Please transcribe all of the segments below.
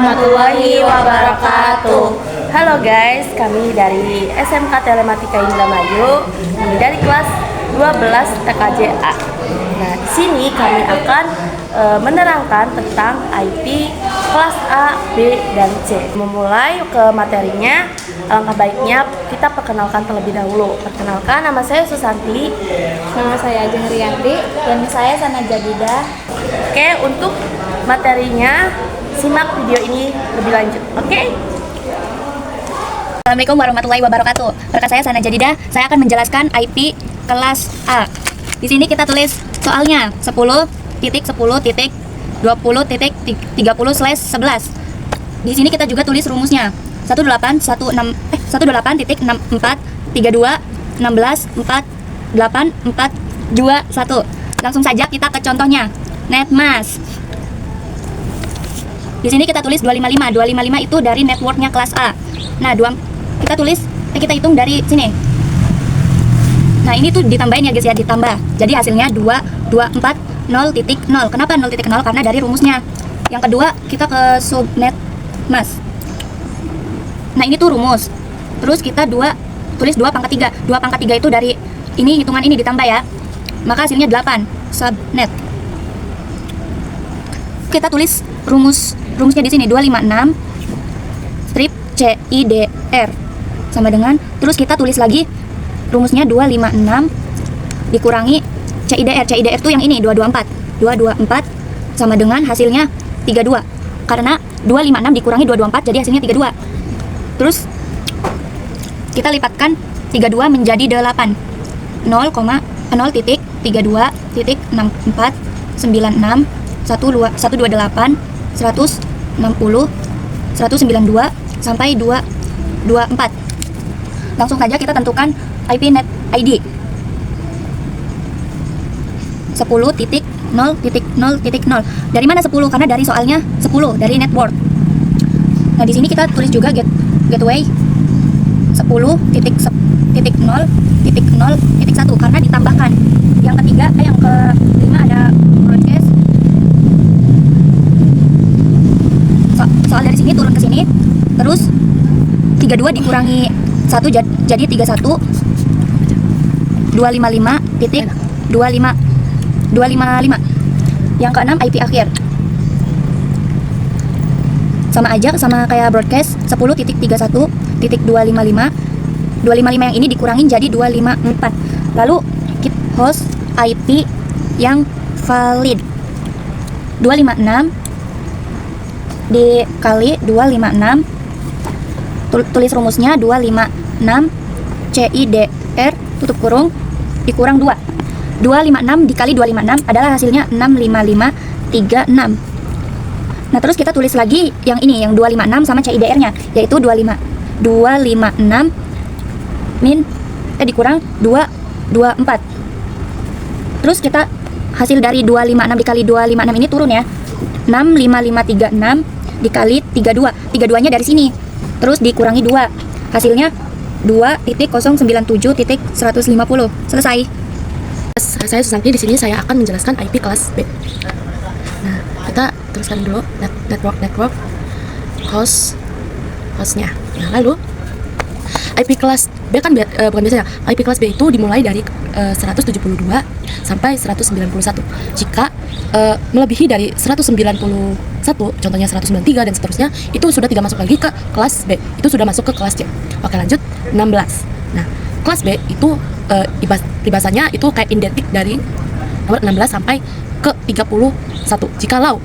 warahmatullahi wabarakatuh. Halo guys, kami dari SMK Telematika Indramayu, kami dari kelas 12 TKJA. Nah, di sini kami akan menerangkan tentang IP kelas A, B, dan C. Memulai ke materinya, alangkah baiknya kita perkenalkan terlebih dahulu. Perkenalkan, nama saya Susanti. Nama saya Ajeng Rianti. Dan saya Sana Jadidah. Oke, untuk materinya simak video ini lebih lanjut. Oke? Assalamualaikum warahmatullahi wabarakatuh. Berkat saya Sana Jadidah, saya akan menjelaskan IP kelas A. Di sini kita tulis soalnya 10.10.20.30/11. Di sini kita juga tulis rumusnya 18.4.4.8.4.21. Langsung saja kita ke contohnya. Netmas. Di sini kita tulis 255. 255 itu dari networknya kelas A. Nah, kita hitung dari sini. Nah, ini tuh ditambahin ya guys ya, ditambah. Jadi hasilnya 224.0.0. Kenapa 0.0? Karena dari rumusnya. Yang kedua, kita ke subnet mas. Nah, ini tuh rumus. Terus kita tulis 2 pangkat 3. 2 pangkat 3 itu dari ini, hitungan ini ditambah ya. Maka hasilnya 8 subnet. Kita tulis rumusnya di sini 256 strip CIDR sama dengan, terus kita tulis lagi rumusnya 256 dikurangi CIDR. CIDR itu yang ini 224 sama dengan hasilnya 32. Karena 256 dikurangi 224 jadi hasilnya 32. Terus kita lipatkan 32 menjadi 8. 0,0.32.6496 128 160 192 sampai 224. Langsung saja kita tentukan IP net ID 10.0.0.0. Dari mana 10? Karena dari soalnya 10 dari network. Nah, di sini kita tulis juga gateway 10.0.0.1 karena ditambahkan. Yang ketiga, yang kelima ada broadcast. Soal dari sini turun ke sini, terus 32 dikurangi 1 jadi 31. 255.255. Yang keenam IP akhir. Sama aja sama kayak broadcast 10.31.255. 255 yang ini dikurangin jadi 254. Lalu kita host IP yang valid 256 dikali 256, tulis rumusnya 256 CIDR tutup kurung dikurang 2. 256 dikali 256 adalah hasilnya 65536. Nah, terus kita tulis lagi yang ini, yang 256 sama CIDR-nya, yaitu 256 dikurang 224. Terus kita hasil dari 256 dikali 256 ini turun ya. 65536 dikali 32. 32-nya dari sini. Terus dikurangi 2. Hasilnya 2.097.150. Selesai. Saya Susanti, di sini saya akan menjelaskan IP kelas B. Nah, kita tuliskan dulu network hostnya. Nah, lalu IP kelas B kan bukan biasanya. IP kelas B itu dimulai dari 172 sampai 191. Jika melebihi dari 191, contohnya 193 dan seterusnya, itu sudah tidak masuk lagi ke kelas B. Itu sudah masuk ke kelas C. Oke, lanjut 16. Nah, kelas B itu peribahasanya itu kayak identik dari nomor 16 sampai ke 31. Jikalau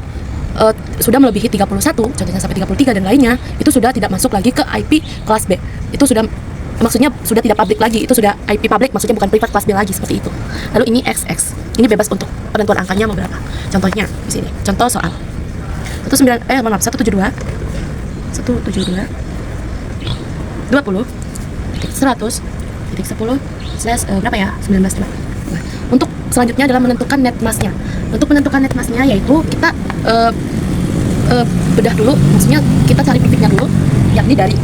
sudah melebihi 31, contohnya sampai 33 dan lainnya, itu sudah tidak masuk lagi ke IP kelas B. Itu sudah, maksudnya sudah tidak public lagi, itu sudah IP public, maksudnya bukan privat kelas B lagi, seperti itu. Lalu ini XX, ini bebas untuk penentuan angkanya mau berapa. Contohnya di sini, contoh soal 172 20 100 10 berapa ya, 19. Nah, untuk selanjutnya adalah menentukan net masknya. Untuk menentukan net masknya yaitu kita bedah dulu, maksudnya kita cari titiknya dulu, yakni dari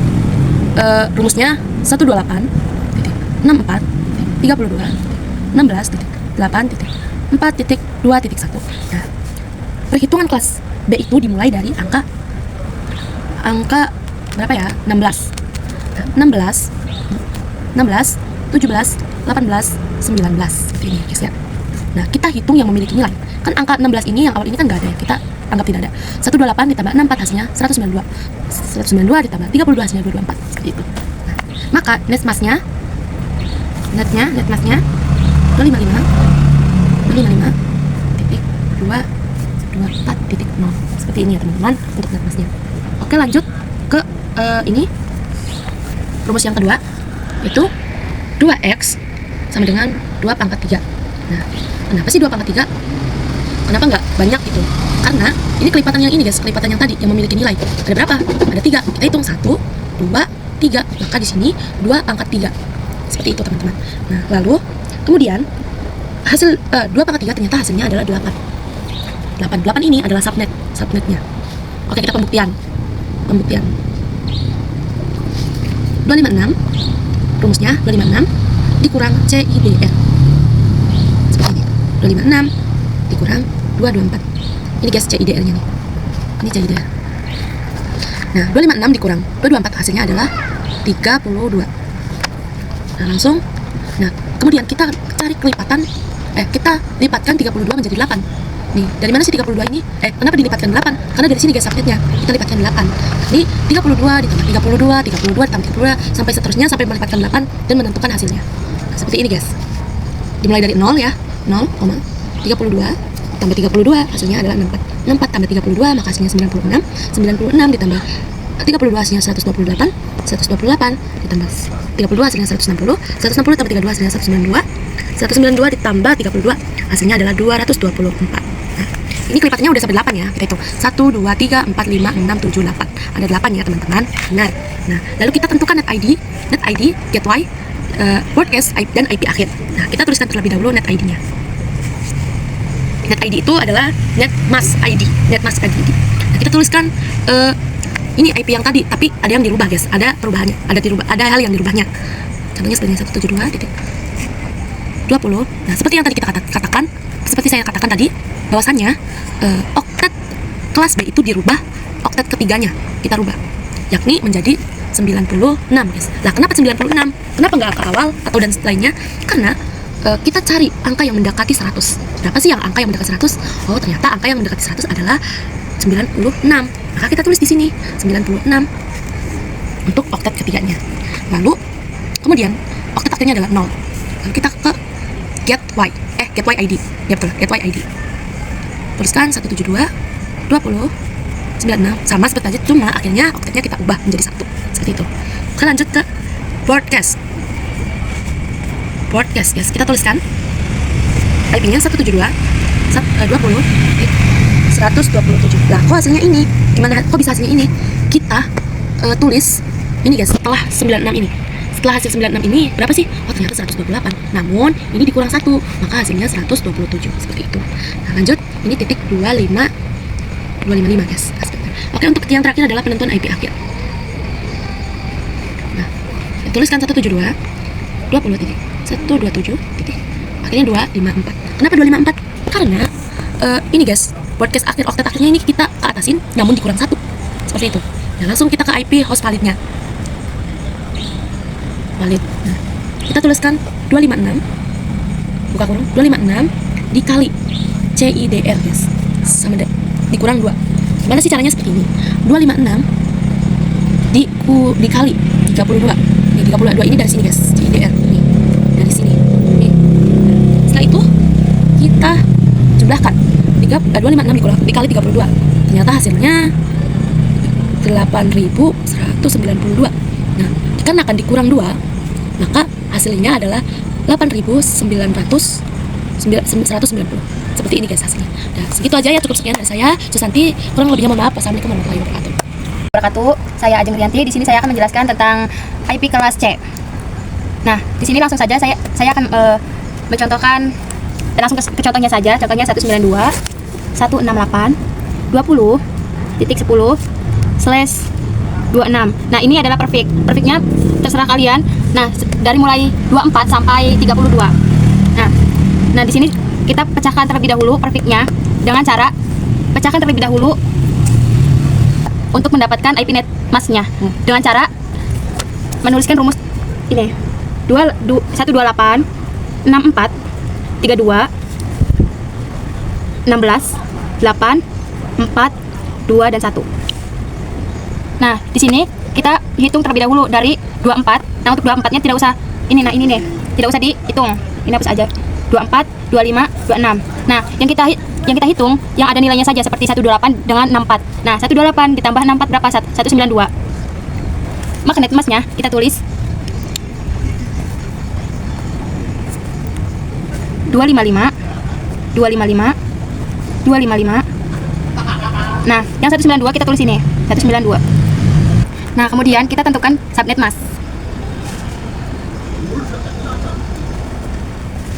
rumusnya 128.32.16.8.4.2.1. Nah, perhitungan kelas B itu dimulai dari angka angka berapa ya? 16. 16, 16, 17, 18, 19 seperti ini guys ya. Nah, kita hitung yang memiliki nilai. Kan angka 16 ini yang awal ini kan nggak ada ya. Kita anggap tidak ada. 128 ditambah 64 hasilnya 192. 192 ditambah 32 hasilnya 224 seperti itu. Nah, maka net massnya 255,224.0 seperti ini ya teman-teman untuk net massnya. Oke, lanjut ke ini rumus yang kedua, yaitu 2x sama dengan 2 pangkat 3. Nah, kenapa sih 2 pangkat 3? Kenapa nggak banyak gitu? Karena ini kelipatan yang ini guys, kelipatan yang tadi yang memiliki nilai. Ada berapa? Ada 3. Kita hitung 1, 2, 3. Maka di sini 2 pangkat 3. Seperti itu teman-teman. Nah, lalu kemudian hasil 2 pangkat 3 ternyata hasilnya adalah 8. 8 ini adalah subnetnya. Oke, kita pembuktian. 256 rumusnya 256 dikurang CIDR. Seperti ini. 256 dikurang 224. Ini guys CIDR-nya nih. Ini CIDR. Nah, 256 dikurang 224 hasilnya adalah 32. Nah, langsung. Nah, kemudian kita cari kelipatan. Kita lipatkan 32 menjadi 8. Nih, dari mana sih 32 ini? Kenapa dilipatkan 8? Karena dari sini guys subnetnya. Kita lipatkan 8. Ini 32 ditambah 32 ditambah 32 sampai seterusnya sampai melipatkan 8 dan menentukan hasilnya. Nah, seperti ini guys. Dimulai dari 0 ya. 0,32 tambah 32 hasilnya adalah 64. 64 tambah 32 maka hasilnya 96. 96 ditambah 32 hasilnya 128. 128 ditambah 32 hasilnya 160. 160 tambah 32 hasilnya 192. 192 ditambah 32 hasilnya adalah 224. Nah, ini kelipatannya udah sampai 8 ya. Kita hitung 1, 2, 3, 4, 5, 6, 7, 8. Ada 8 ya teman-teman. Benar. Nah, lalu kita tentukan net ID, gateway, broadcast dan IP akhir. Nah, kita tuliskan terlebih dahulu net ID-nya. Net ID itu adalah net mass ID. Nah, kita tuliskan ini IP yang tadi, tapi ada yang dirubah guys. Ada perubahannya, ada hal yang dirubahnya. Contohnya seperti 172.20. Nah, seperti yang tadi kita katakan, seperti saya katakan tadi, bahwasannya oktet kelas B itu dirubah, oktet ketiganya kita rubah, yakni menjadi 96 guys. Nah, kenapa 96? Kenapa nggak angka awal atau dan lainnya? Karena kita cari angka yang mendekati 100. Berapa sih yang angka yang mendekati 100? Oh, ternyata angka yang mendekati 100 adalah 96. Maka kita tulis di sini 96 untuk oktet ketiganya. Lalu kemudian oktet akhirnya adalah 0. Lalu kita ke gateway ID. Ya betul, gateway ID. Tuliskan 172 20 96 sama seperti aja, cuma akhirnya oktetnya kita ubah menjadi 1. Seperti itu. Kita lanjut ke broadcast guys. Kita tuliskan IP-nya 172 20 127. Lah, kok hasilnya ini? Gimana kok bisa hasilnya ini? Kita tulis ini guys, setelah 96 ini. Setelah hasil 96 ini berapa sih? Oh, ternyata 128. Namun ini dikurang 1, maka hasilnya 127. Seperti itu. Nah, lanjut. Ini titik 255 guys. Oke, untuk yang terakhir adalah penentuan IP akhir. Nah, tuliskan 172 20 titik 127 titik akhirnya 254. Kenapa 254? Karena ini guys, broadcast akhir oktet akhirnya ini kita ke atasin namun dikurang 1. Seperti itu. Nah, langsung kita ke IP host validnya. Valid. Nah, kita tuliskan 256 buka kurung 256 dikali CIDR guys sama dikurang 2. Gimana sih caranya? Seperti ini. 256 dikali 32. Ini 32 ini dari sini guys, CIDR ini. Dari sini. Ini. Setelah itu kita jumlahkan 256 dikali 32. Ternyata hasilnya 8.192. Nah, karena akan dikurang 2, maka hasilnya adalah 8.190. Seperti ini guys hasilnya. Nah, segitu aja ya, cukup sekian dari saya. Susanti, kurang lebihnya mohon maaf. Wassalamualaikum warahmatullahi wabarakatuh. Saya Ajeng Rianti. Di sini saya akan menjelaskan tentang IP kelas C. Nah, di sini langsung saja saya akan mencontohkan langsung ke contohnya saja. Contohnya 192 168 20.10/26. Nah, ini adalah perfect. Perfectnya terserah kalian. Nah, dari mulai 24 sampai 32. Nah, di sini kita pecahkan terlebih dahulu perfectnya dengan cara pecahkan terlebih dahulu untuk mendapatkan IP net masknya dengan cara menuliskan rumus ini 128 64 32 16 8 4 2 dan 1. Nah, di sini kita hitung terlebih dahulu dari 24. Nah, untuk 24-nya tidak usah ini, nah ini nih, tidak usah dihitung. Ini hapus aja. 24, 25, 26. Nah, yang kita hitung yang ada nilainya saja seperti 128 dengan 64. Nah, 128 ditambah 64 berapa? 192. Maka net masnya kita tulis 255 255 255. Nah, yang 192 kita tulis ini 192. Nah, kemudian kita tentukan subnet mask.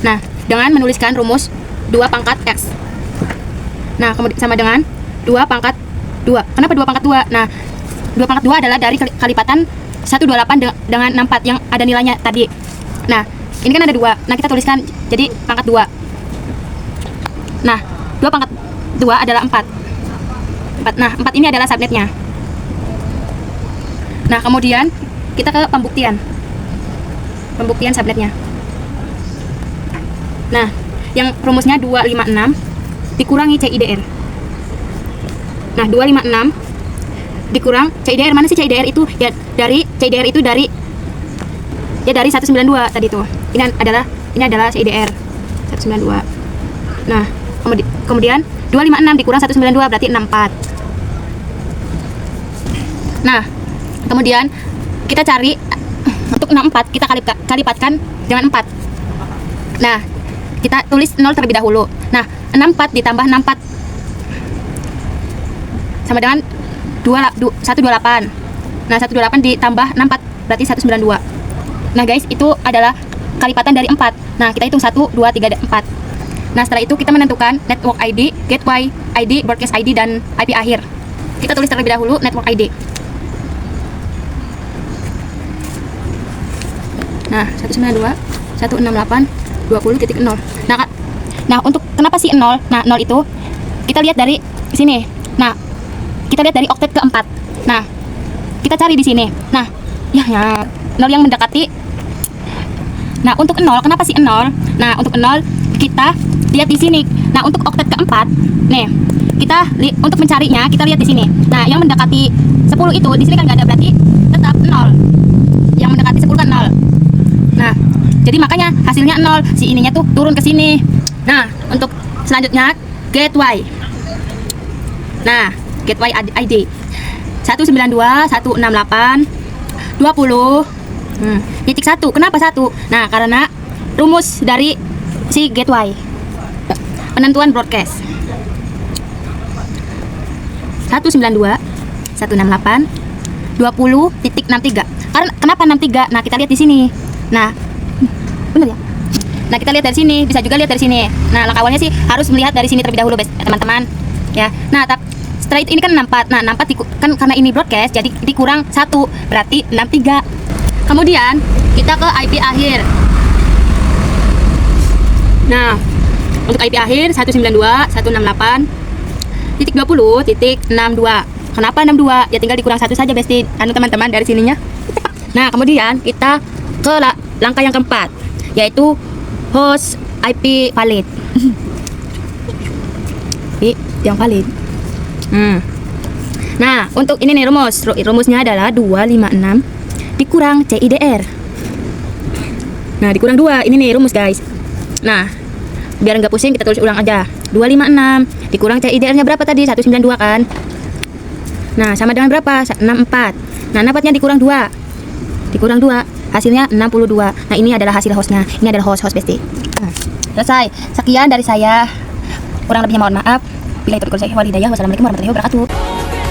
Nah, dengan menuliskan rumus 2 pangkat X. Nah, kemudian sama dengan 2 pangkat 2. Kenapa 2 pangkat 2? Nah, 2 pangkat 2 adalah dari kalipatan 128 dengan 64 yang ada nilainya tadi. Nah, ini kan ada 2. Nah, kita tuliskan jadi pangkat 2. Nah, 2 pangkat 2 adalah 4. Nah, 4 ini adalah subnetnya. Nah, kemudian kita ke pembuktian subnetnya. Nah, yang rumusnya 256 dikurangi CIDR. Nah, 256 dikurang CIDR. Mana sih CIDR itu? Ya, dari CIDR itu dari 192 tadi tuh. Ini adalah CIDR 192. Nah, kemudian 256 dikurang 192 berarti 64. Nah, kemudian kita cari untuk 64 kita kalipatkan dengan 4. Nah, kita tulis 0 terlebih dahulu. Nah, 64 ditambah 64 sama dengan 128. Nah, 128 ditambah 64 berarti 192. Nah, guys, itu adalah kalipatan dari 4. Nah, kita hitung 1, 2, 3, dan 4. Nah, setelah itu kita menentukan network ID, gateway ID, broadcast ID, dan IP akhir. Kita tulis terlebih dahulu network ID. Nah, 192, 168, 20.0. Nah, untuk kenapa sih 0? Nah, 0 itu kita lihat dari sini. Nah, kita lihat dari oktet keempat. Nah, kita cari di sini. Nah, ya 0 yang mendekati. Nah, untuk 0, kenapa sih 0? Nah, untuk 0 kita lihat di sini. Nah, untuk oktet keempat, nih, untuk mencarinya kita lihat di sini. Nah, yang mendekati 10 itu di sini kan nggak ada, berarti tetap 0. Yang mendekati 10 kan 0. Nah, jadi makanya hasilnya 0. Si ininya tuh turun ke sini. Nah, untuk selanjutnya gateway. Nah, gateway ID 192 168 20 titik 1. Kenapa 1? Nah, karena rumus dari si gateway penentuan broadcast 192 168 20.63. Karena kenapa 63? Nah, kita lihat di sini. Nah, bener ya? Nah, kita lihat dari sini, bisa juga lihat dari sini. Nah, langkah awalnya sih harus melihat dari sini terlebih dahulu, teman-teman. Ya. Nah, setelah itu ini kan 64. Nah, 64 kan karena ini broadcast jadi dikurang 1, berarti 63. Kemudian kita ke IP akhir. Nah, untuk IP akhir 192 168.20.62. Kenapa 62? Ya tinggal dikurang 1 saja, Besti. Teman-teman dari sininya. Nah, kemudian kita ke langkah yang keempat, yaitu host IP valid. Yang valid. Nah, untuk ini nih rumusnya adalah 256 dikurang CIDR. Nah, dikurang 2. Ini nih rumus, guys. Nah, biar nggak pusing kita tulis ulang aja. 256 dikurang CIDR-nya berapa tadi? 192 kan? Nah, sama dengan berapa? 64. Nah, 64-nya dikurang 2. Dikurang 2. Hasilnya 62. Nah, ini adalah hasil hostnya. Ini adalah host Besti. Selesai. Sekian dari saya. Kurang lebihnya mohon maaf. Bila itu saya walhidayah. Wassalamualaikum warahmatullahi wabarakatuh.